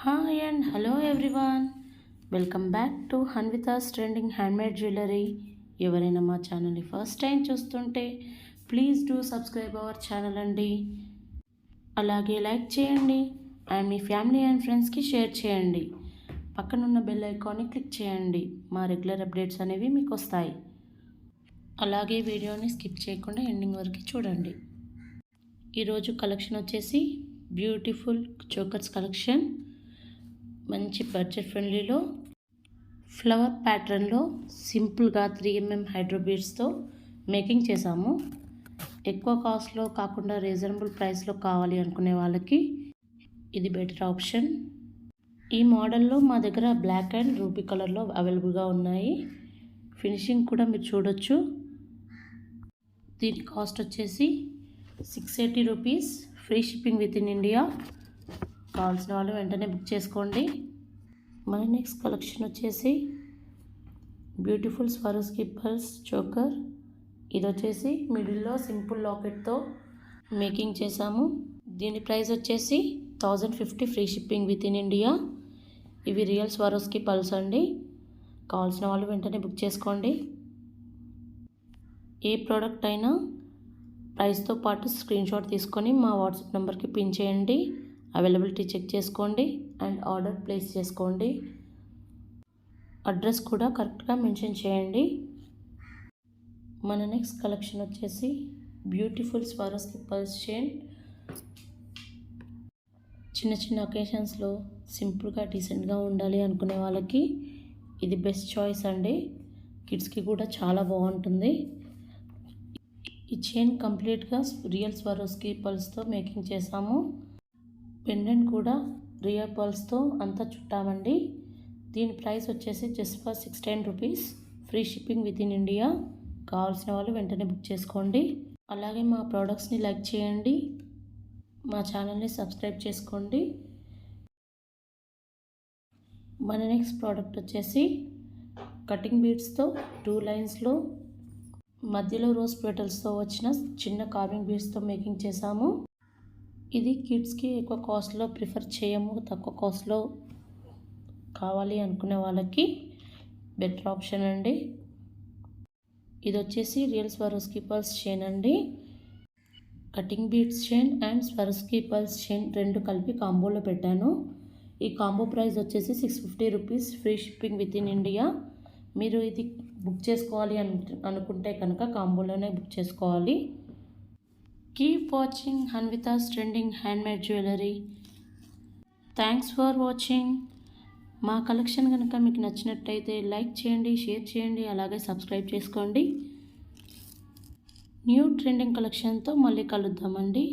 Hi and hello everyone, welcome back to Hanvita's trending handmade jewellery. ఎవరైనా మా ఛానల్ని first time చూస్తుంటే please do subscribe our channel అండి. అలాగే లైక్ చేయండి అండ్ మీ ఫ్యామిలీ అండ్ ఫ్రెండ్స్కి షేర్ చేయండి. పక్కనున్న బెల్ ఐకాన్ని క్లిక్ చేయండి. మా రెగ్యులర్ అప్డేట్స్ అనేవి మీకు వస్తాయి. అలాగే వీడియోని స్కిప్ చేయకుండా ఎండింగ్ వరకు చూడండి. ఈరోజు కలెక్షన్ వచ్చేసి బ్యూటిఫుల్ చోకర్స్ కలెక్షన్. మంచి బడ్జెట్ ఫ్రెండ్లీలో ఫ్లవర్ ప్యాటర్న్లో సింపుల్గా 3mm హైడ్రో బీడ్స్తో మేకింగ్ చేశాము. ఎక్కువ కాస్ట్లో కాకుండా రీజనబుల్ ప్రైస్లో కావాలి అనుకునే వాళ్ళకి ఇది బెటర్ ఆప్షన్. ఈ మోడల్లో మా దగ్గర బ్లాక్ అండ్ రూబీ కలర్లో అవైలబుల్గా ఉన్నాయి. ఫినిషింగ్ కూడా మీరు చూడొచ్చు. దీని కాస్ట్ వచ్చేసి 680 rupees, free shipping with in India. కావాల్సిన వాళ్ళు వెంటనే బుక్ చేసుకోండి. మన నెక్స్ట్ కలెక్షన్ వచ్చేసి బ్యూటిఫుల్ స్వరోస్కి పర్ల్స్ చోకర్. ఇది వచ్చేసి మిడిల్లో సింపుల్ లాకెట్తో మేకింగ్ చేశాము. దీని ప్రైస్ వచ్చేసి 1050, free shipping with in India. ఇవి రియల్ స్వరోస్కి పర్ల్స్ అండి. కావాల్సిన వాళ్ళు వెంటనే బుక్ చేసుకోండి. ఏ ప్రోడక్ట్ అయినా ప్రైస్తో పాటు స్క్రీన్ షాట్ తీసుకొని మా వాట్సాప్ నెంబర్కి పిన్ చేయండి. అవైలబిలిటీ చెక్ చేసుకోండి అండ్ ఆర్డర్ ప్లేస్ చేసుకోండి. అడ్రస్ కూడా కరెక్ట్గా మెన్షన్ చేయండి. మన నెక్స్ట్ కలెక్షన్ వచ్చేసి బ్యూటిఫుల్ స్వరోస్కి పర్ల్స్ చైన్. చిన్న చిన్న ఒకేషన్స్లో సింపుల్గా డీసెంట్గా ఉండాలి అనుకునే వాళ్ళకి ఇది బెస్ట్ చాయిస్ అండి. కిడ్స్కి కూడా చాలా బాగుంటుంది. ఈ చైన్ కంప్లీట్గా రియల్ స్వరోస్కి పర్ల్స్తో మేకింగ్ చేసాము. పెండెంట్ కూడా రియల్ పర్ల్స్తో అంతా చుట్టామండి. దీని ప్రైస్ వచ్చేసి just for 610 rupees, free shipping with in India. కావాల్సిన వాళ్ళు వెంటనే బుక్ చేసుకోండి. అలాగే మా ప్రోడక్ట్స్ని లైక్ చేయండి, మా ఛానల్ని సబ్స్క్రైబ్ చేసుకోండి. మన నెక్స్ట్ ప్రోడక్ట్ వచ్చేసి కటింగ్ బీడ్స్తో 2 లైన్స్లో మధ్యలో రోజ్ పెటల్స్తో వచ్చిన చిన్న కార్వింగ్ బీడ్స్తో మేకింగ్ చేశాము. ఇది కిడ్స్కి ఎక్కువ కాస్ట్లో ప్రిఫర్ చేయము, తక్కువ కాస్ట్లో కావాలి అనుకునే వాళ్ళకి బెటర్ ఆప్షన్ అండి. ఇది వచ్చేసి రియల్ స్వరోస్కి పర్ల్స్ చైన్ అండి. Cutting beads chain and Swarovski pearls chain రెండు కలిపి కాంబోలో పెట్టాను. ఈ కాంబో ప్రైస్ వచ్చేసి 650 rupees, free shipping with in India. మీరు ఇది బుక్ చేసుకోవాలి అనుకుంటే కనుక కాంబోలోనే బుక్ చేసుకోవాలి. Keep watching Hanvita's trending handmade jewellery. Thanks for watching. మా కలెక్షన్ కనుక మీకు నచ్చినట్టయితే లైక్ చేయండి, షేర్ చేయండి, అలాగే సబ్స్క్రైబ్ చేసుకోండి. న్యూ ట్రెండింగ్ కలెక్షన్తో మళ్ళీ కలుద్దామండి.